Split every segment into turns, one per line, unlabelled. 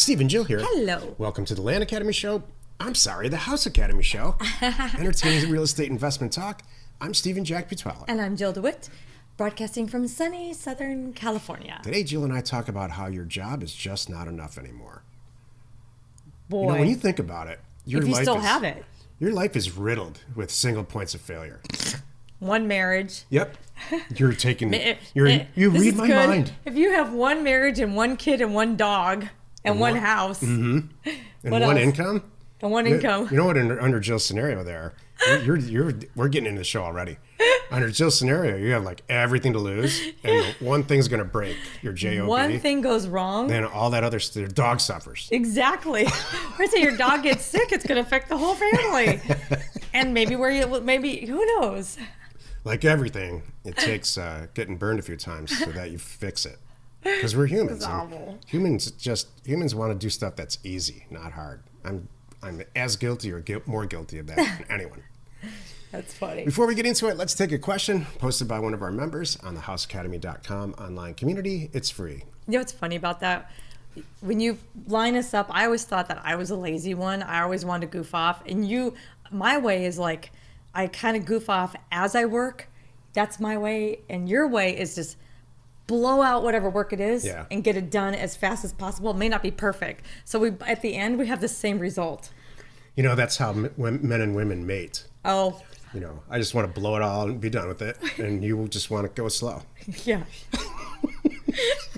Steve and Jill here.
Hello.
Welcome to the Land Academy Show. I'm sorry, the House Academy Show. Entertaining real estate investment talk. I'm Steven Jack Butala.
And I'm Jill DeWit, broadcasting from sunny Southern California.
Today, Jill and I talk about how your job is just not enough anymore.
Boy.
You know, when you think about it, your
if you
life
still
is,
have it.
Your life is riddled with single points of failure.
One marriage.
Yep. You're taking, you
this
read
is
my
good.
mind.
If you have one marriage and one kid and one dog and one house.
Mm-hmm. And
what
one
else?
income.
And one income.
You know what, under Jill's scenario there, we're getting into the show already. Under Jill's scenario, you have like everything to lose, and one thing's going to break, your JOB.
One thing goes wrong.
Then all that other stuff, your dog suffers.
Exactly. Or say your dog gets sick, it's going to affect the whole family. And maybe who knows?
Like everything, it takes getting burned a few times so that you fix it. Because we're humans. Humans want to do stuff that's easy, not hard. I'm as guilty or more guilty of that than anyone.
That's funny.
Before we get into it, let's take a question posted by one of our members on the houseacademy.com online community. It's free.
You know what's funny about that? When you line us up, I always thought that I was a lazy one. I always wanted to goof off. And my way is like, I kind of goof off as I work. That's my way. And your way is just blow out whatever work it is and get it done as fast as possible. It may not be perfect. So at the end, we have the same result.
You know, that's how men and women mate.
Oh.
You know, I just want to blow it all and be done with it. And you just want to go slow.
Yeah.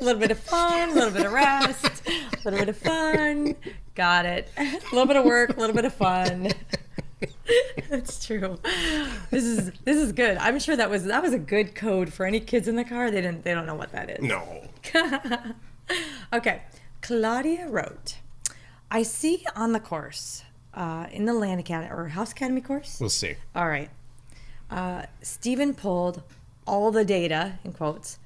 A little bit of fun, a little bit of rest, a little bit of fun. Got it. A little bit of work, a little bit of fun. That's true. This is good. I'm sure that was a good code for any kids in the car. They don't know what that is.
No.
Okay. Claudia wrote, I see on the course, in the Land Academy or House Academy course.
We'll see.
All right. Steven pulled all the data in quotes,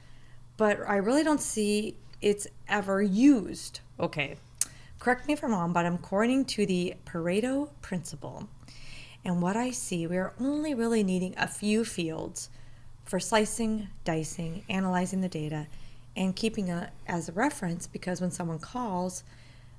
but I really don't see it's ever used. Okay. Correct me if I'm wrong, but I'm according to the Pareto Principle. And what I see, we are only really needing a few fields for slicing, dicing, analyzing the data, and keeping it as a reference, because when someone calls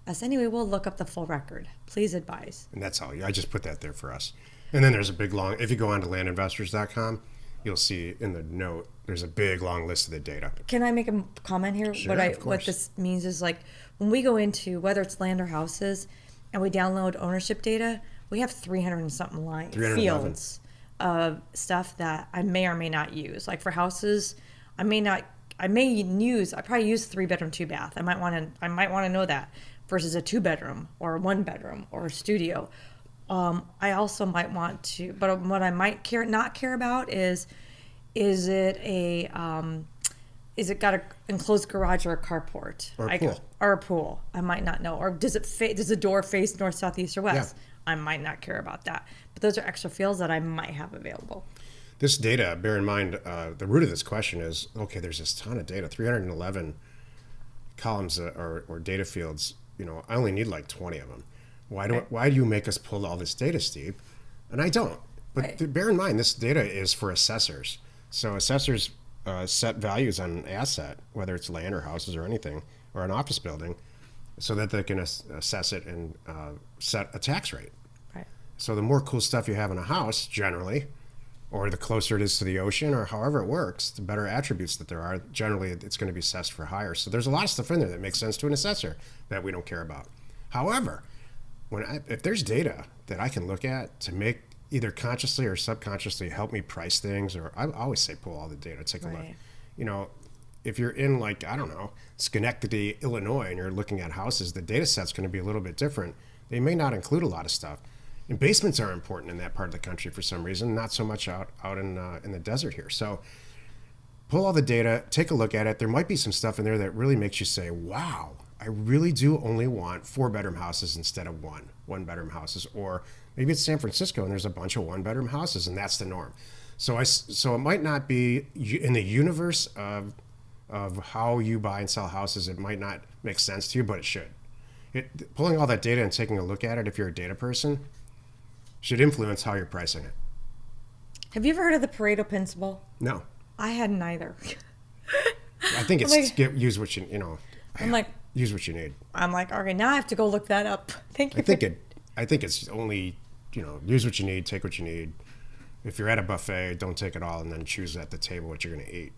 us anyway, we'll look up the full record. Please advise.
And that's all. I just put that there for us. And then there's a big long, if you go on to landinvestors.com, you'll see in the note, there's a big long list of the data.
Can I make a comment here?
Sure,
What this means is, like, when we go into, whether it's land or houses, and we download ownership data, we have 300 and something fields of stuff that I may or may not use. Like for houses, I probably use 3-bedroom, 2-bath. I might want to know that versus a 2-bedroom or a 1-bedroom or a studio. I also might want to, but what I might not care about is it got an enclosed garage or a carport
or
a pool? I might not know. Or does the door face north, south, east, or west?
Yeah.
I might not care about that. But those are extra fields that I might have available.
This data, bear in mind, the root of this question is, okay, there's this ton of data, 311 columns or data fields. You know, I only need like 20 of them. Why do you make us pull all this data, Steve? And I don't. But bear in mind, this data is for assessors. So assessors set values on an asset, whether it's land or houses or anything, or an office building, so that they can assess it and set a tax rate.
Right.
So the more cool stuff you have in a house, generally, or the closer it is to the ocean, or however it works, the better attributes that there are, generally it's going to be assessed for higher. So there's a lot of stuff in there that makes sense to an assessor that we don't care about. However, if there's data that I can look at to make either consciously or subconsciously help me price things, or I always say pull all the data, take a look. You know, if you're in, like, I don't know, Schenectady, Illinois, and you're looking at houses, the data set's going to be a little bit different. They may not include a lot of stuff. And basements are important in that part of the country for some reason, not so much out in the desert here. So pull all the data, take a look at it. There might be some stuff in there that really makes you say, wow, I really do only want 4-bedroom houses instead of 1-bedroom houses. Or maybe it's San Francisco and there's a bunch of 1-bedroom houses and that's the norm. So it might not be in the universe of how you buy and sell houses, it might not make sense to you, but it should. Pulling all that data and taking a look at it, if you're a data person, should influence how you're pricing it.
Have you ever heard of the Pareto Principle?
No.
I hadn't either.
I think it's use what you know.
I'm like,
use what you need.
I'm like, okay, now I have to go look that up. Thank you.
I think it's only, use what you need, take what you need. If you're at a buffet, don't take it all and then choose at the table what you're going to eat.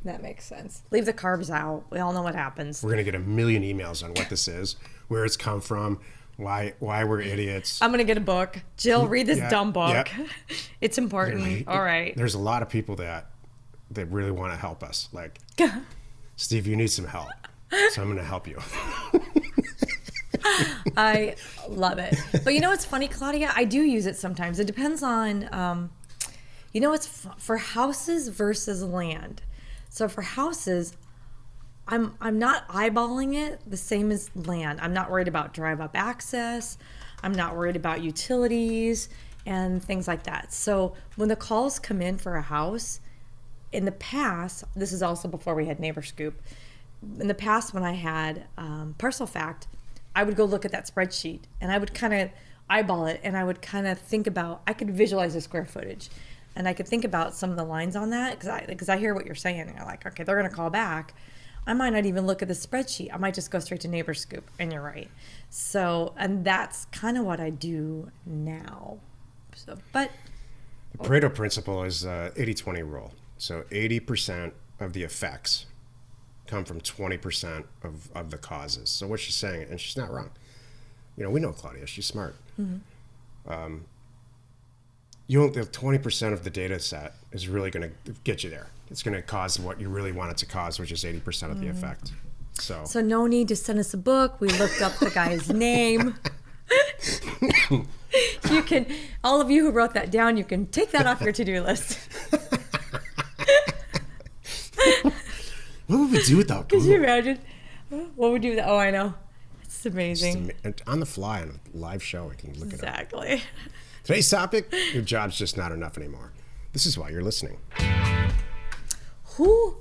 That makes sense. Leave the carbs out. We all know what happens.
We're going to get a million emails on what this is, where it's come from, why we're idiots.
I'm going to get a book. Jill, read this dumb book.
Yep.
It's important. All right.
There's a lot of people that really want to help us. Like, Steve, you need some help. So I'm going to help you.
I love it. But you know what's funny, Claudia? I do use it sometimes. It depends on, it's for houses versus land. So for houses, I'm not eyeballing it the same as land. I'm not worried about drive-up access. I'm not worried about utilities and things like that. So when the calls come in for a house, in the past, this is also before we had Neighbor Scoop, in the past when I had Parcel Fact, I would go look at that spreadsheet and I would kind of eyeball it and I would kind of think about, I could visualize the square footage and I could think about some of the lines on that because I hear what you're saying and you're like, okay, they're going to call back. I might not even look at the spreadsheet. I might just go straight to Neighbor Scoop, and you're right. So, and that's kind of what I do now. So, but
the Pareto Principle is 80-20 rule. So 80% of the effects come from 20% of the causes. So what she's saying, and she's not wrong. We know Claudia, she's smart. Mm-hmm. The 20% of the data set is really going to get you there. It's going to cause what you really want it to cause, which is 80% of the effect. So
no need to send us a book. We looked up the guy's name. You can, all of you who wrote that down, you can take that off your to-do list.
What would we do without Google?
Could you imagine? What would we do with that? Oh, I know. It's amazing.
On the fly, on a live show, we can look it up.
Exactly.
Today's topic, your job's just not enough anymore. This is why you're listening.
Who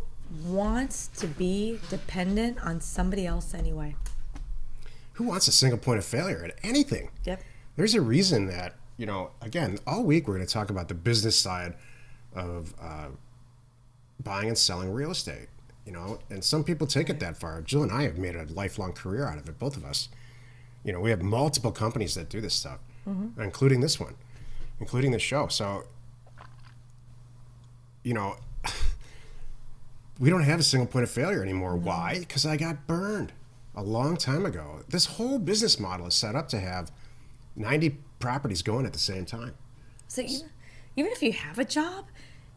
wants to be dependent on somebody else anyway?
Who wants a single point of failure at anything?
Yep.
There's a reason that, again, all week we're going to talk about the business side of buying and selling real estate, and some people take it that far. Jill and I have made a lifelong career out of it, both of us. We have multiple companies that do this stuff, mm-hmm. including this one, including the show. So, we don't have a single point of failure anymore. Mm-hmm. Why? Because I got burned a long time ago. This whole business model is set up to have 90 properties going at the same time.
So even if you have a job,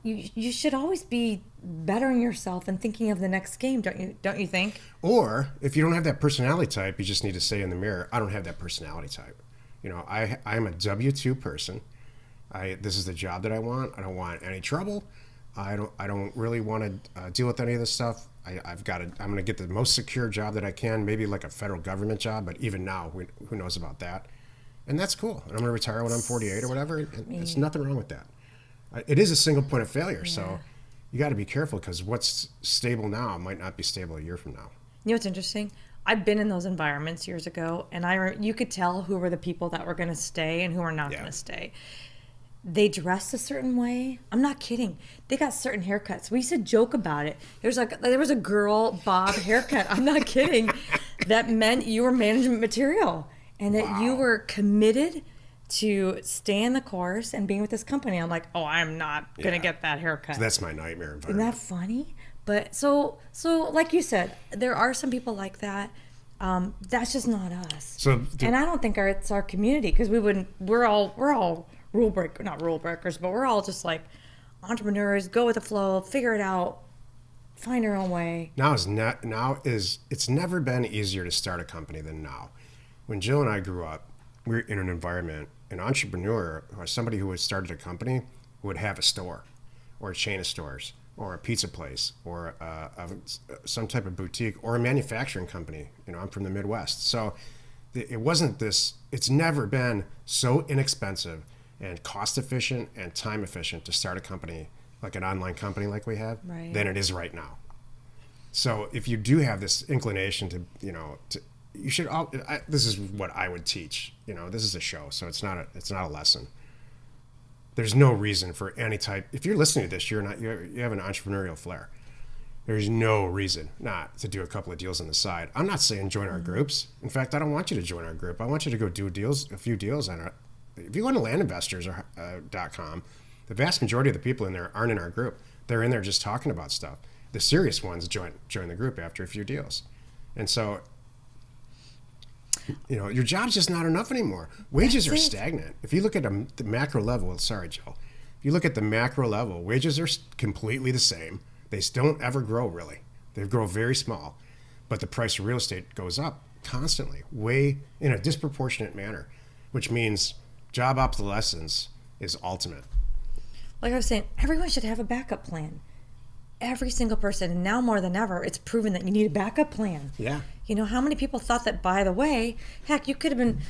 you should always be bettering yourself and thinking of the next game, don't you think?
Or if you don't have that personality type, you just need to say in the mirror, I don't have that personality type. I'm a W-2 person. This is the job that I want. I don't want any trouble. I don't really want to deal with any of this stuff. I'm going to get the most secure job that I can, maybe like a federal government job, but even now, who knows about that? And that's cool. And I'm going to retire when I'm 48 or whatever. And there's nothing wrong with that. It is a single point of failure, so you got to be careful because what's stable now might not be stable a year from now.
You know what's interesting? I've been in those environments years ago, and you could tell who were the people that were going to stay and who were not going to stay. They dressed a certain way. I'm not kidding. They got certain haircuts. We used to joke about it. There was a girl bob haircut. I'm not kidding. That meant you were management material and that you were committed to staying the course and being with this company. I'm like, oh, I'm not going to get that haircut.
So that's my nightmare environment.
Isn't that funny? But so like you said, there are some people like that. That's just not us. And I don't think it's our community because we're all not rule breakers, but we're all just like entrepreneurs, go with the flow, figure it out, find our own way.
It's never been easier to start a company than now. When Jill and I grew up, we were in an environment, an entrepreneur or somebody who had started a company would have a store or a chain of stores or a pizza place or some type of boutique or a manufacturing company. I'm from the Midwest. So it wasn't this, it's never been so inexpensive and cost efficient and time efficient to start a company, like an online company like we have, than it is right now. So if you do have this inclination to, you should. This is what I would teach. This is a show, so it's not a lesson. There's no reason for any type. If you're listening to this, you have an entrepreneurial flair. There's no reason not to do a couple of deals on the side. I'm not saying join our groups. In fact, I don't want you to join our group. I want you to go do a few deals on it. If you go to landinvestors.com, the vast majority of the people in there aren't in our group. They're in there just talking about stuff. The serious ones join the group after a few deals. And so, your job's just not enough anymore. Wages are stagnant. If you look at the macro level, sorry, Jill. If you look at the macro level, wages are completely the same. They don't ever grow, really. They grow very small. But the price of real estate goes up constantly, way in a disproportionate manner, which means job obsolescence is ultimate.
Like I was saying, everyone should have a backup plan. Every single person, and now more than ever, it's proven that you need a backup plan.
Yeah.
How many people thought that, by the way, heck, you could have been,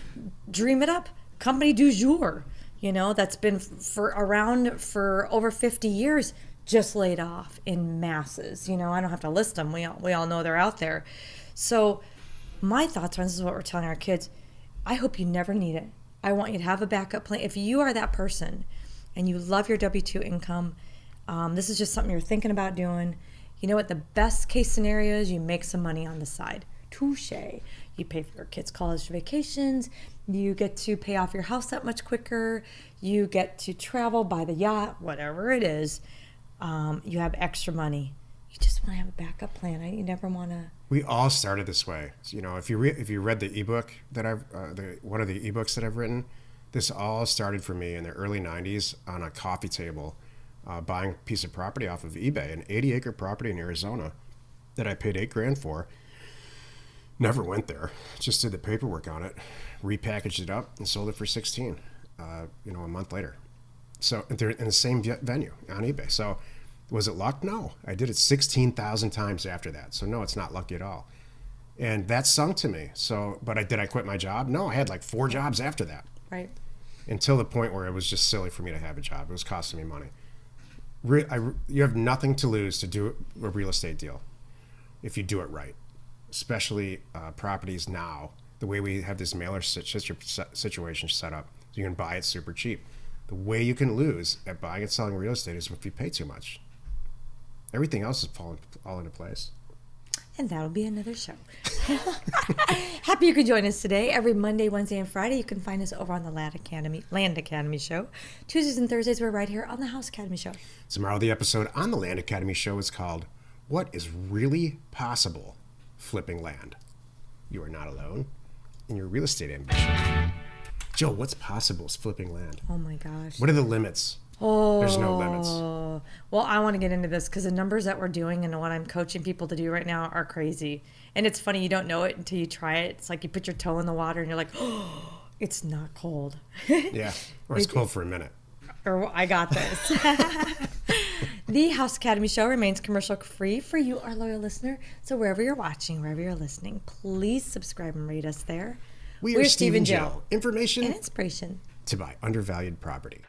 dream it up, company du jour, that's been around for over 50 years, just laid off in masses. I don't have to list them. We all know they're out there. So my thoughts on this is what we're telling our kids. I hope you never need it. I want you to have a backup plan. If you are that person and you love your W-2 income, this is just something you're thinking about doing. You know what? The best case scenario is you make some money on the side. Touche. You pay for your kids' college vacations. You get to pay off your house that much quicker. You get to travel, buy the yacht, whatever it is. You have extra money. You just want to have a backup plan. You never want to.
We all started this way. If you read the ebook that one of the ebooks that I've written, this all started for me in the early '90s on a coffee table, buying a piece of property off of eBay, an 80-acre property in Arizona that I paid $8,000 for. Never went there. Just did the paperwork on it, repackaged it up, and sold it for $16,000. A month later. So they're in the same venue on eBay. So was it luck? No. I did it 16,000 times after that. So no, it's not lucky at all. And that sunk to me. So, but did I quit my job? No, I had like 4 jobs after that.
Right.
Until the point where it was just silly for me to have a job. It was costing me money. You have nothing to lose to do a real estate deal if you do it right, especially properties now. The way we have this mailer situation set up, you can buy it super cheap. The way you can lose at buying and selling real estate is if you pay too much. Everything else is falling all into place.
And that'll be another show. Happy you could join us today. Every Monday, Wednesday, and Friday, you can find us over on the Land Academy Show. Tuesdays and Thursdays, we're right here on the House Academy Show.
Tomorrow, the episode on the Land Academy Show is called What is Really Possible Flipping Land? You are not alone in your real estate ambition. Joe, what's possible is flipping land.
Oh my gosh.
What are the limits?
Oh,
there's no limits.
Well, I want to get into this because the numbers that we're doing and what I'm coaching people to do right now are crazy. And it's funny, you don't know it until you try it. It's like you put your toe in the water and you're like, oh, it's not cold.
Yeah, or it's cold for a minute.
Or I got this. The House Academy Show remains commercial free for you, our loyal listener. So wherever you're watching, wherever you're listening, please subscribe and rate us there.
We're Steven Jill. Information
and inspiration
to buy undervalued property.